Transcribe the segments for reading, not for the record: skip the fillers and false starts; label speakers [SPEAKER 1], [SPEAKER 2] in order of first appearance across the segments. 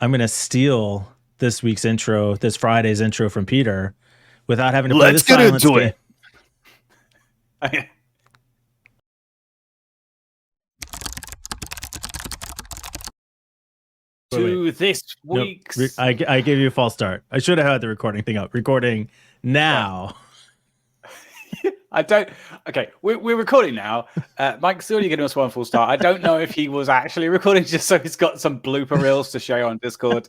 [SPEAKER 1] I'm gonna steal this week's intro, this Friday's intro from Peter, without having to play the
[SPEAKER 2] Let's get
[SPEAKER 1] silence
[SPEAKER 2] into
[SPEAKER 1] game.
[SPEAKER 2] it.
[SPEAKER 3] Okay. To this
[SPEAKER 1] Nope.
[SPEAKER 3] week's.
[SPEAKER 1] I gave you a false start. I should have had the recording thing up. Recording now.
[SPEAKER 3] I don't. Okay, we're recording now. Mike's already giving us one full start. I don't know if he was actually recording just so he's got some blooper reels to share on Discord.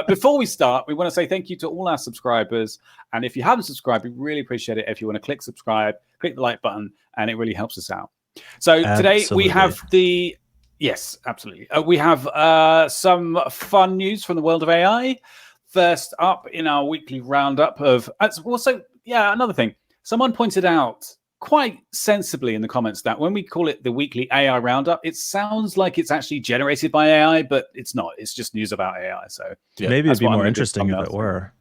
[SPEAKER 3] Before we start, we want to say thank you to all our subscribers. And if you haven't subscribed, we really appreciate it. If you want to click subscribe, click the like button, and it really helps us out. So today we have the. Yes, absolutely. We have some fun news from the world of AI. First up in our weekly roundup of. Also, yeah, another thing. Someone pointed out quite sensibly in the comments that when we call it the weekly AI roundup, it sounds like it's actually generated by AI, but it's not. It's just news about AI. So
[SPEAKER 1] yeah, maybe it'd be more interesting if it were.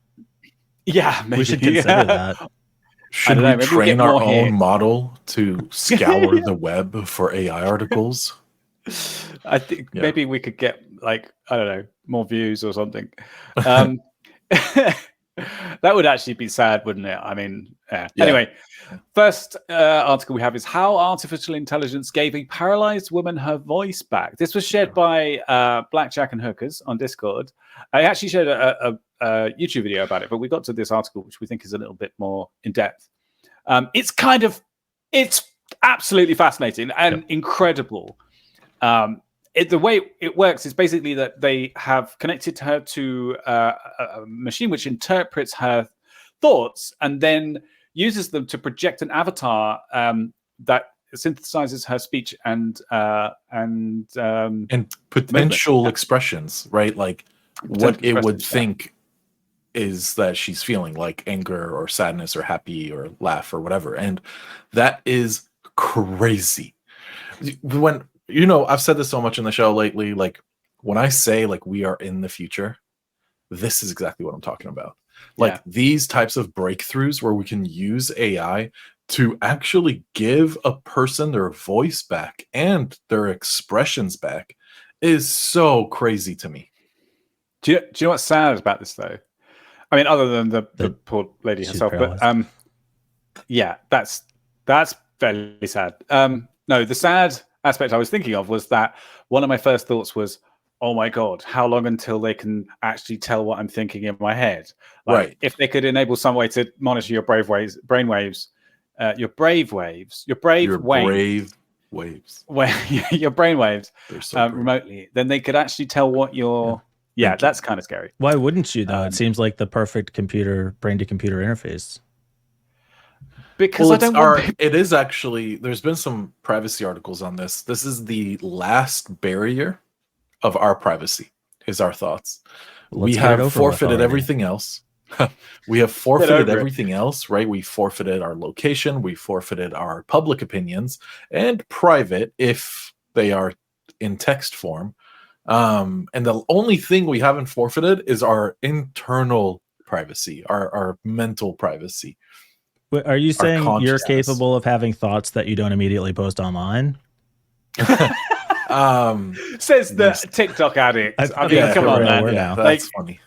[SPEAKER 3] Yeah, maybe.
[SPEAKER 1] We should consider that.
[SPEAKER 2] Should we train our own model to scour the web for AI articles?
[SPEAKER 3] I think maybe we could get, like, I don't know, more views or something. That would actually be sad, wouldn't it? I mean, yeah. Anyway, first article we have is how artificial intelligence gave a paralyzed woman her voice back. This was shared by Blackjack and Hookers on Discord. I actually shared a YouTube video about it, but we got to this article, which we think is a little bit more in depth. It's absolutely fascinating and incredible. The way it works is basically that they have connected her to a machine which interprets her thoughts and then uses them to project an avatar that synthesizes her speech and
[SPEAKER 2] potential expressions, right? Like what it would think is that she's feeling, like anger or sadness or happy or laugh or whatever. And that is crazy. When I've said this so much in the show lately, like when I say like we are in the future, this is exactly what I'm talking about. Like these types of breakthroughs where we can use AI to actually give a person their voice back and their expressions back is so crazy to me.
[SPEAKER 3] Do you know what's sad about this though? I mean, other than the poor lady herself, but yeah, that's fairly sad. No, the sad aspect I was thinking of was that one of my first thoughts was, oh my god, how long until they can actually tell what I'm thinking in my head? Like, right. If they could enable some way to monitor your brainwaves, your brainwaves remotely, then they could actually tell what you're. Yeah, that's kind of scary.
[SPEAKER 1] Why wouldn't you though? It seems like the perfect brain to computer interface.
[SPEAKER 3] Because
[SPEAKER 2] it is actually, there's been some privacy articles on this. This is the last barrier of our privacy, is our thoughts. We have forfeited everything else. We have forfeited everything else, right? We forfeited our location. We forfeited our public opinions and private if they are in text form. And the only thing we haven't forfeited is our internal privacy, our mental privacy.
[SPEAKER 1] Are you saying you're capable of having thoughts that you don't immediately post online?
[SPEAKER 3] Says the TikTok addict. I mean, come on, man.
[SPEAKER 2] Yeah, that's funny.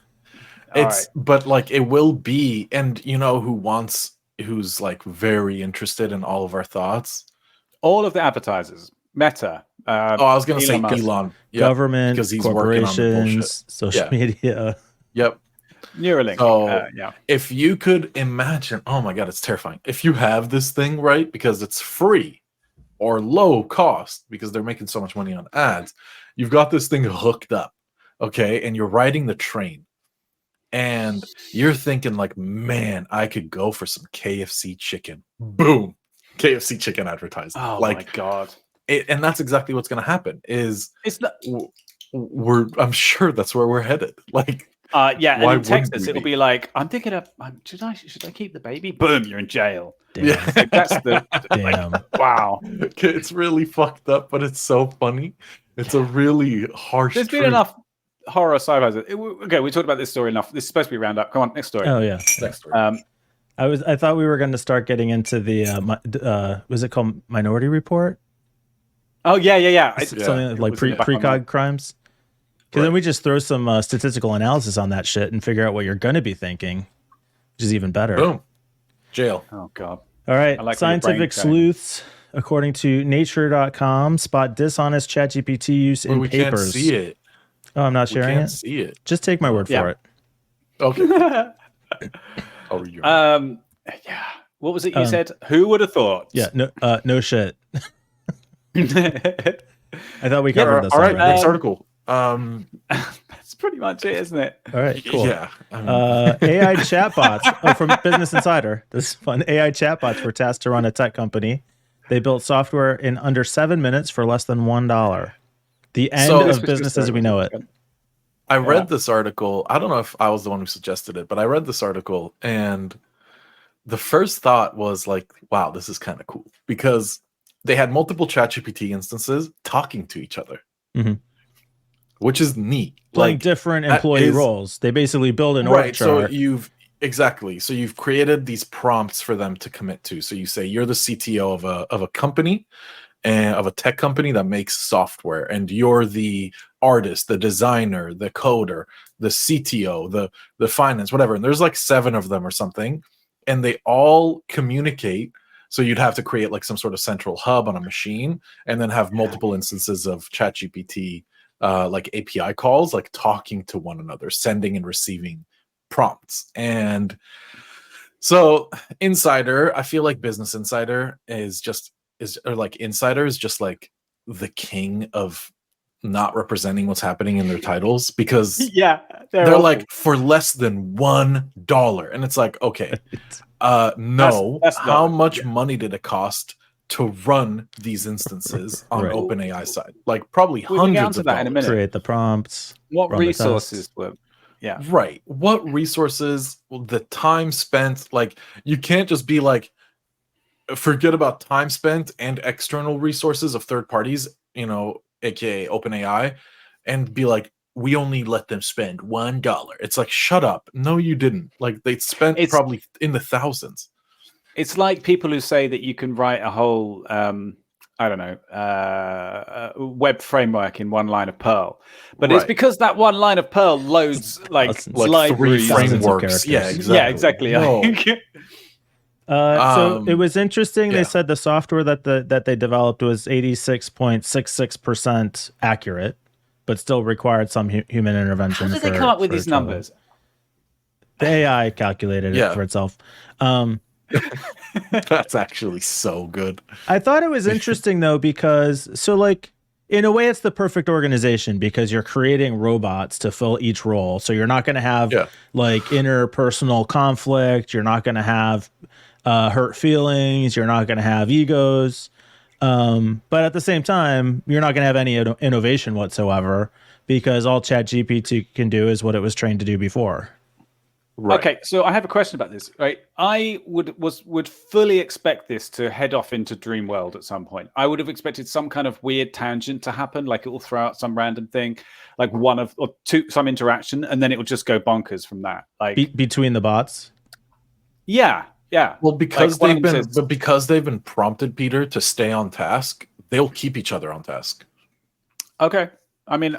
[SPEAKER 2] But like it will be, and who's like very interested in all of our thoughts?
[SPEAKER 3] All of the advertisers, Meta.
[SPEAKER 2] I was going to say Elon.
[SPEAKER 1] Government, because he's corporations, social media.
[SPEAKER 2] Yep.
[SPEAKER 3] Neuralink.
[SPEAKER 2] So if you could imagine, oh my god, it's terrifying. If you have this thing, right, because it's free or low cost because they're making so much money on ads, you've got this thing hooked up, okay, and you're riding the train and you're thinking like, man, I could go for some KFC chicken. Boom. KFC chicken advertising.
[SPEAKER 3] Oh my god.
[SPEAKER 2] And that's exactly what's going to happen. I'm sure that's where we're headed. Like,
[SPEAKER 3] and in Texas, it'll be like, I'm thinking of, should I keep the baby? Boom, you're in jail.
[SPEAKER 1] Damn.
[SPEAKER 3] Yeah, like, that's the
[SPEAKER 1] damn.
[SPEAKER 3] Like, wow.
[SPEAKER 2] It's really fucked up, but it's so funny. It's a really harsh.
[SPEAKER 3] There's been enough horror sci-fi. Okay, we talked about this story enough. This is supposed to be a roundup. Come on, next story.
[SPEAKER 1] Oh yeah,
[SPEAKER 2] next story.
[SPEAKER 1] I thought we were going to start getting into the was it called Minority Report?
[SPEAKER 3] Oh yeah.
[SPEAKER 1] Something like precog crimes. Because then we just throw some statistical analysis on that shit and figure out what you're going to be thinking, which is even better.
[SPEAKER 2] Boom. Jail.
[SPEAKER 3] Oh god.
[SPEAKER 1] All right.
[SPEAKER 3] I like
[SPEAKER 1] Scientific sleuths, according to nature.com, spot dishonest ChatGPT use in
[SPEAKER 2] we
[SPEAKER 1] papers.
[SPEAKER 2] Can't see it.
[SPEAKER 1] Oh, I'm not
[SPEAKER 2] We
[SPEAKER 1] sharing
[SPEAKER 2] can't
[SPEAKER 1] it.
[SPEAKER 2] see it.
[SPEAKER 1] Just take my word for it.
[SPEAKER 2] Okay. I'll read your
[SPEAKER 3] Yeah. What was it you said? Who would have thought?
[SPEAKER 1] Yeah. No shit. I thought we covered this
[SPEAKER 2] all right,
[SPEAKER 1] already.
[SPEAKER 2] next article.
[SPEAKER 3] That's pretty much it, isn't it?
[SPEAKER 1] All right, cool.
[SPEAKER 2] Yeah.
[SPEAKER 1] AI chatbots from Business Insider. This is fun. AI chatbots were tasked to run a tech company. They built software in under 7 minutes for less than $1. The end of business as we know it.
[SPEAKER 2] I read this article. I don't know if I was the one who suggested it, but I read this article, and the first thought was like, wow, this is kind of cool, because they had multiple ChatGPT instances talking to each other, which is neat.
[SPEAKER 1] Playing different employee roles. They basically build an org chart.
[SPEAKER 2] So you've created these prompts for them to commit to. So you say you're the CTO of a company, and of a tech company that makes software, and you're the artist, the designer, the coder, the CTO, the finance, whatever. And there's like 7 of them or something, and they all communicate. So you'd have to create like some sort of central hub on a machine, and then have multiple instances of ChatGPT, like API calls, like talking to one another, sending and receiving prompts. And so Insider, I feel like Business Insider is just like the king of not representing what's happening in their titles, because they're like, for less than $1, and it's like, okay, no, that's how much money did it cost to run these instances on OpenAI side? Like probably hundreds of dollars.
[SPEAKER 3] In a minute.
[SPEAKER 1] Create the prompts.
[SPEAKER 3] What resources were? Yeah,
[SPEAKER 2] right. What resources? The time spent. Like, you can't just be like, forget about time spent and external resources of third parties, aka OpenAI, and be like, we only let them spend $1. It's like, shut up. No, you didn't. Like, they spent probably in the thousands.
[SPEAKER 3] It's like people who say that you can write a whole, web framework in one line of Perl, but it's because that one line of Perl loads like
[SPEAKER 2] 3 frameworks. Yeah, exactly.
[SPEAKER 3] Yeah, exactly.
[SPEAKER 2] No.
[SPEAKER 1] So it was interesting. They said the software that they developed was 86.66% accurate, but still required some human intervention.
[SPEAKER 3] How did they come up with these numbers?
[SPEAKER 1] The AI calculated it for itself.
[SPEAKER 2] That's actually so good.
[SPEAKER 1] I thought it was interesting though, because in a way it's the perfect organization, because you're creating robots to fill each role. So you're not going to have like interpersonal conflict. You're not going to have hurt feelings. You're not going to have egos. But at the same time, you're not going to have any innovation whatsoever, because all ChatGPT can do is what it was trained to do before.
[SPEAKER 2] Right.
[SPEAKER 3] Okay, so I have a question about this. Right, I would fully expect this to head off into Dreamworld at some point. I would have expected some kind of weird tangent to happen, like it will throw out some random thing, like some interaction, and then it will just go bonkers from that. Like
[SPEAKER 1] between the bots.
[SPEAKER 3] Yeah.
[SPEAKER 2] Well, because they've been prompted, Peter, to stay on task, they'll keep each other on task.
[SPEAKER 3] Okay, I mean,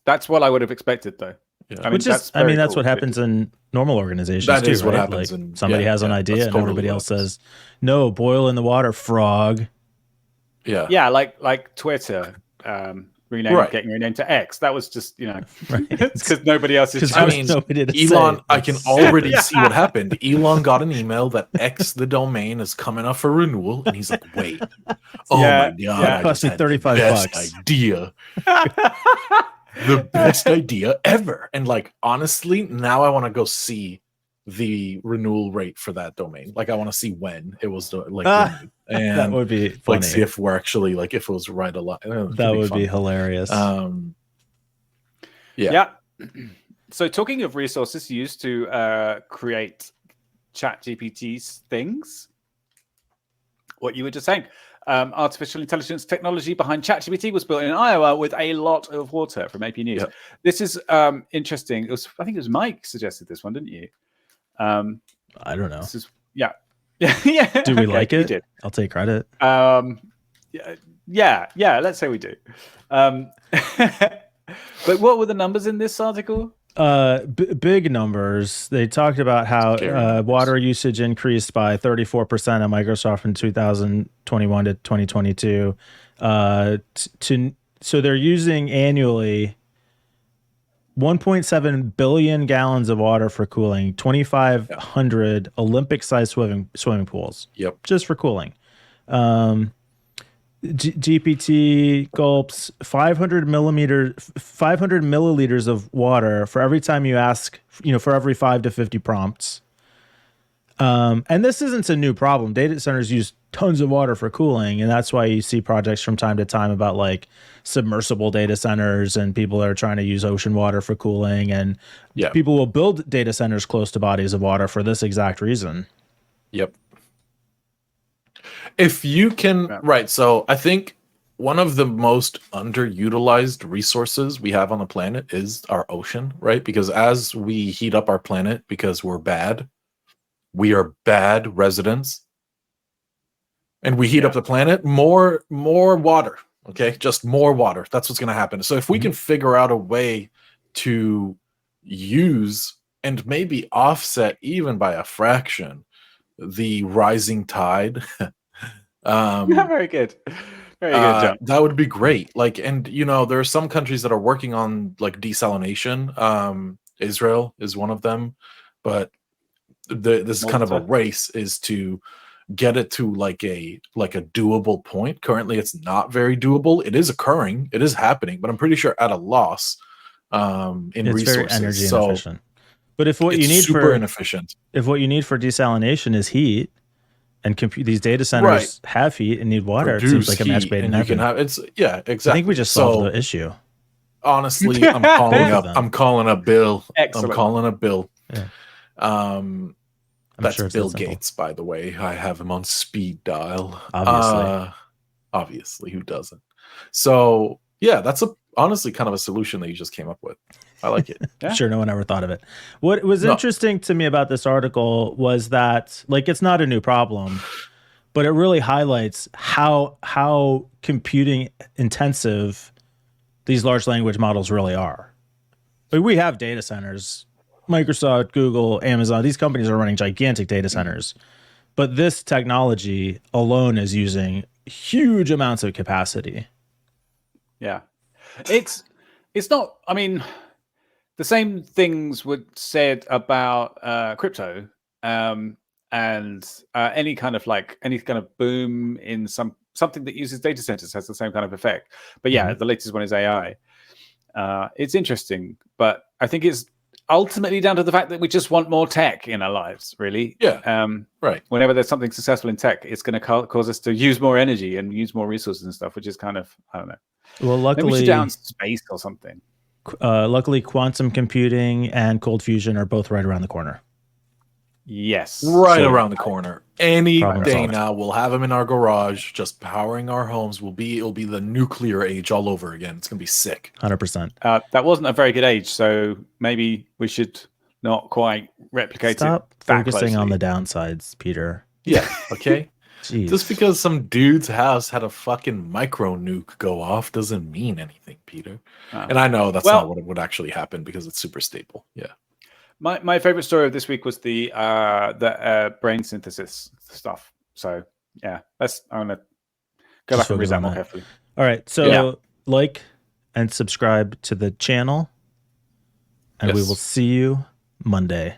[SPEAKER 3] that's what I would have expected, though.
[SPEAKER 2] Yeah.
[SPEAKER 1] That's what happens in normal organizations.
[SPEAKER 2] That
[SPEAKER 1] too,
[SPEAKER 2] is what
[SPEAKER 1] right?
[SPEAKER 2] happens.
[SPEAKER 1] Like somebody has an idea, and everybody else says, "No, boil in the water, frog."
[SPEAKER 3] Yeah, like Twitter, getting renamed to X. That was just it's because nobody else is.
[SPEAKER 2] Elon. I can already see what happened. Elon got an email that X, the domain, is coming up for renewal, and he's like, "Wait, my god,
[SPEAKER 1] it cost me $35.
[SPEAKER 2] Idea." The best idea ever. And like, honestly, now I want to go see the renewal rate for that domain. Like, I want to see when it was renewed. And
[SPEAKER 1] that would be funny.
[SPEAKER 2] Like, see if we're actually if it was right a lot.
[SPEAKER 1] That would be hilarious.
[SPEAKER 3] Yeah. So talking of resources used to create ChatGPT's things, what you were just saying. Artificial intelligence technology behind ChatGPT was built in Iowa with a lot of water, from AP News. Yep. This is interesting. I think it was Mike suggested this one, didn't you?
[SPEAKER 1] I don't know.
[SPEAKER 3] This is yeah.
[SPEAKER 1] Do we like it? Did. I'll take credit.
[SPEAKER 3] Yeah. Let's say we do. But what were the numbers in this article?
[SPEAKER 1] Big numbers. They talked about how water usage increased by 34% at Microsoft in 2021 to 2022. So they're using annually 1.7 billion gallons of water for cooling, 2,500 Olympic-sized swimming pools.
[SPEAKER 2] Yep,
[SPEAKER 1] just for cooling. GPT gulps 500 milliliters of water for every time you ask, for every 5 to 50 prompts. And this isn't a new problem. Data centers use tons of water for cooling, and that's why you see projects from time to time about like submersible data centers, and people are trying to use ocean water for cooling, and people will build data centers close to bodies of water for this exact reason.
[SPEAKER 2] Yep. If you can, right. So I think one of the most underutilized resources we have on the planet is our ocean, right? Because as we heat up our planet, because we're bad, we are bad residents, and we heat up the planet, more water, okay? Just more water. That's what's going to happen. So if we can figure out a way to use and maybe offset even by a fraction the rising tide,
[SPEAKER 3] very good. Very good, John.
[SPEAKER 2] That would be great. Like, and there are some countries that are working on like desalination. Israel is one of them, but this is kind of a race is to get it to like a doable point. Currently, it's not very doable. It is occurring. It is happening, but I'm pretty sure at a loss in
[SPEAKER 1] it's
[SPEAKER 2] resources.
[SPEAKER 1] Very energy inefficient. But if what you need
[SPEAKER 2] inefficient.
[SPEAKER 1] If what you need for desalination is heat, and these data centers have heat and need water, it seems like a match made in heaven.
[SPEAKER 2] Exactly.
[SPEAKER 1] I think we just solved the issue.
[SPEAKER 2] Honestly, I'm calling a bill.
[SPEAKER 3] Excellent.
[SPEAKER 2] I'm calling a bill.
[SPEAKER 1] Yeah.
[SPEAKER 2] That's Bill Gates, by the way. I have him on speed dial. Obviously, who doesn't? So yeah, that's honestly kind of a solution that you just came up with. I like it.
[SPEAKER 1] I'm sure no one ever thought of it. What was interesting to me about this article was that, like, it's not a new problem, but it really highlights how computing intensive these large language models really are. Like, we have data centers. Microsoft, Google, Amazon, these companies are running gigantic data centers. But this technology alone is using huge amounts of capacity.
[SPEAKER 3] Yeah. It's not, I mean, the same things were said about crypto and any kind of boom in something that uses data centers has the same kind of effect. But yeah, the latest one is AI. It's interesting, but I think it's ultimately down to the fact that we just want more tech in our lives, really.
[SPEAKER 2] Yeah. Right.
[SPEAKER 3] Whenever there's something successful in tech, it's going to cause us to use more energy and use more resources and stuff, which is kind of, I don't know.
[SPEAKER 1] Well, luckily,
[SPEAKER 3] maybe we should down space or something.
[SPEAKER 1] Luckily, quantum computing and cold fusion are both right around the corner.
[SPEAKER 3] Yes.
[SPEAKER 2] Around the corner. Any day now, we'll have them in our garage, just powering our homes. It'll be the nuclear age all over again. It's going to be sick.
[SPEAKER 1] 100%.
[SPEAKER 3] That wasn't a very good age, so maybe we should not quite replicate
[SPEAKER 1] Stop
[SPEAKER 3] it.
[SPEAKER 1] Focusing on the downsides, Peter.
[SPEAKER 2] Yeah, okay?
[SPEAKER 1] Jeez.
[SPEAKER 2] Just because some dude's house had a fucking micro nuke go off doesn't mean anything, Peter. And I know that's not what would actually happen because it's super stable. Yeah.
[SPEAKER 3] My favorite story of this week was the brain synthesis stuff. So yeah, I'm gonna go back and read that more carefully.
[SPEAKER 1] All right, so like and subscribe to the channel, and we will see you Monday.